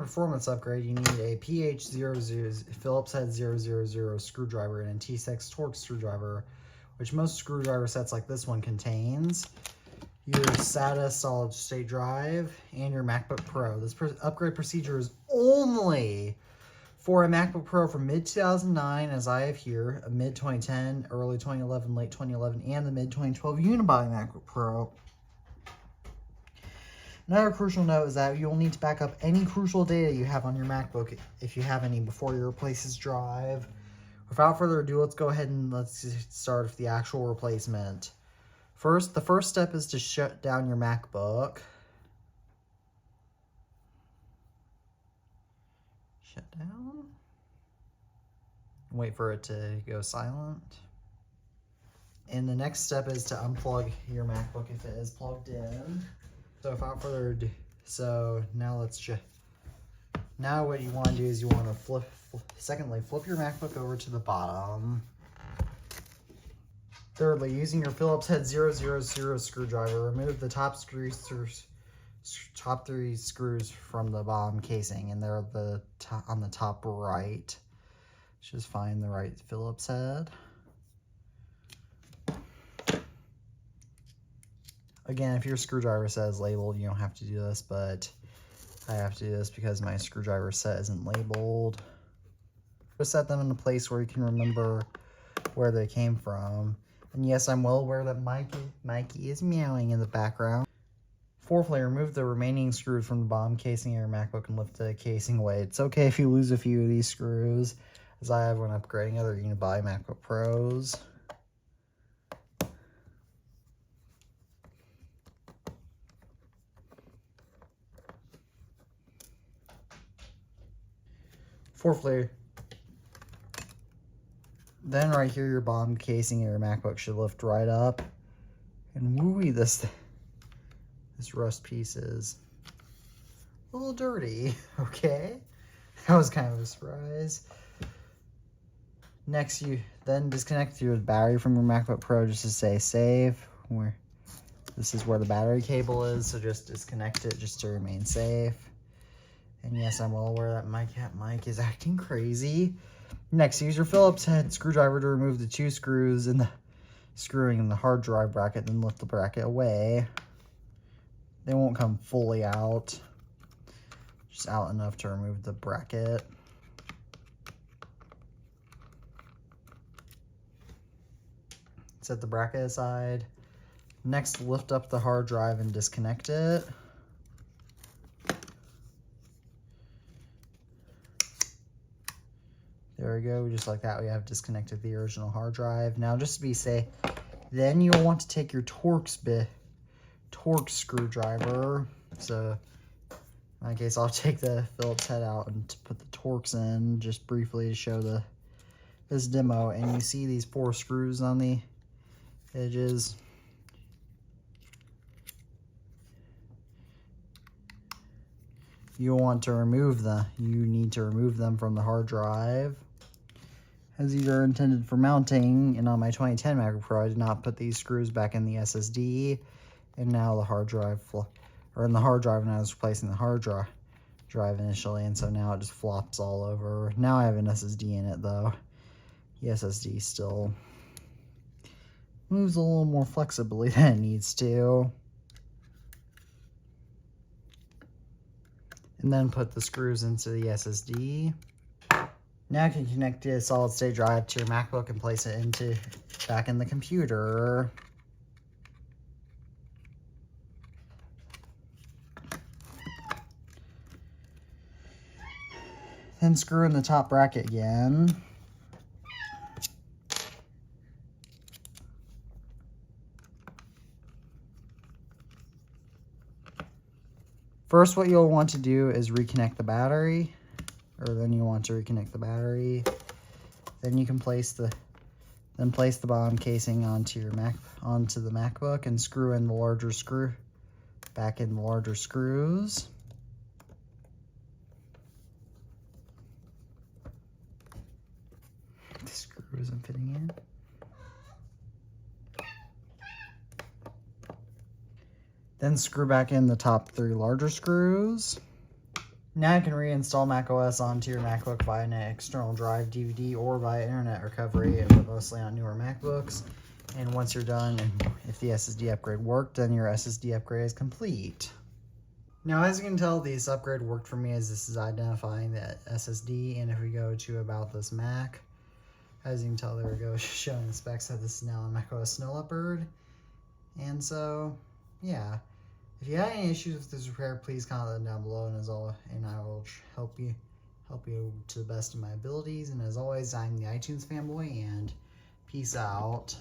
performance upgrade, you need a PH00 Phillips head 000 screwdriver and a T6 Torx screwdriver, which most screwdriver sets like this one contains. Your SATA solid state drive and your MacBook Pro. This upgrade procedure is only for a MacBook Pro from mid-2009, as I have here, a mid-2010, early 2011, late 2011, and the mid-2012 unibody MacBook Pro. Another crucial note is that you'll need to back up any crucial data you have on your MacBook if you have any before you replace this drive. Without further ado, let's go ahead and let's start with the actual replacement. The first step is to shut down your MacBook. Shut down. Wait for it to go silent. And the next step is to unplug your MacBook if it is plugged in. So without further ado, now what you want to do is you want to flip your MacBook over to the bottom. Thirdly, using your Phillips head 000 screwdriver, remove the top three screws from the bottom casing, and they're on the top right. Just find the right Phillips head. Again, if your screwdriver set is labeled, you don't have to do this, but I have to do this because my screwdriver set isn't labeled. Just set them in a place where you can remember where they came from. And yes, I'm well aware that Mikey is meowing in the background. Fourthly, remove the remaining screws from the bottom casing of your MacBook and lift the casing away. It's okay if you lose a few of these screws, as I have when upgrading other unibody MacBook Pros. Fourthly, then right here, your bottom casing of your MacBook should lift right up. And wooey, this rust piece is a little dirty, okay? That was kind of a surprise. Next, you then disconnect your battery from your MacBook Pro just to stay safe. This is where the battery cable is, so just disconnect it just to remain safe. And yes, I'm well aware that my cat Mike is acting crazy. Next, use your Phillips head screwdriver to remove the two screws in the screwing in the hard drive bracket, then lift the bracket away. They won't come fully out, just out enough to remove the bracket. Set the bracket aside. Next, lift up the hard drive and disconnect it. There we go, just like that, we have disconnected the original hard drive. Now, just to be safe, then you'll want to take your Torx Bit, Torx screwdriver. So, in my case, I'll take the Phillips head out and put the Torx in, just briefly to show this demo. And you see these 4 screws on the edges. You need to remove them from the hard drive, as these are intended for mounting. And on my 2010 MacBook Pro, I did not put these screws back in the SSD, and now the hard drive, in the hard drive, and I was replacing the hard drive initially, and so now it just flops all over. Now I have an SSD in it though. The SSD still moves a little more flexibly than it needs to. And then put the screws into the SSD. Now you can connect a solid state drive to your MacBook and place it back in the computer. Then screw in the top bracket again. First, what you'll want to do is reconnect the battery, then you want to reconnect the battery. Then you can place the bottom casing onto the MacBook and screw in the larger screw back in the larger screws. The screw isn't fitting in. Then screw back in the top 3 larger screws. Now you can reinstall macOS onto your MacBook via an external drive, DVD, or via internet recovery, but mostly on newer MacBooks. And once you're done, and if the SSD upgrade worked, then your SSD upgrade is complete. Now, as you can tell, this upgrade worked for me, as this is identifying the SSD. And if we go to About This Mac, as you can tell, there we go, showing the specs that this is now on macOS Snow Leopard. And so, yeah. If you had any issues with this repair, please comment them down below, and I will help you to the best of my abilities. And as always, I'm the iTunes fanboy, and peace out.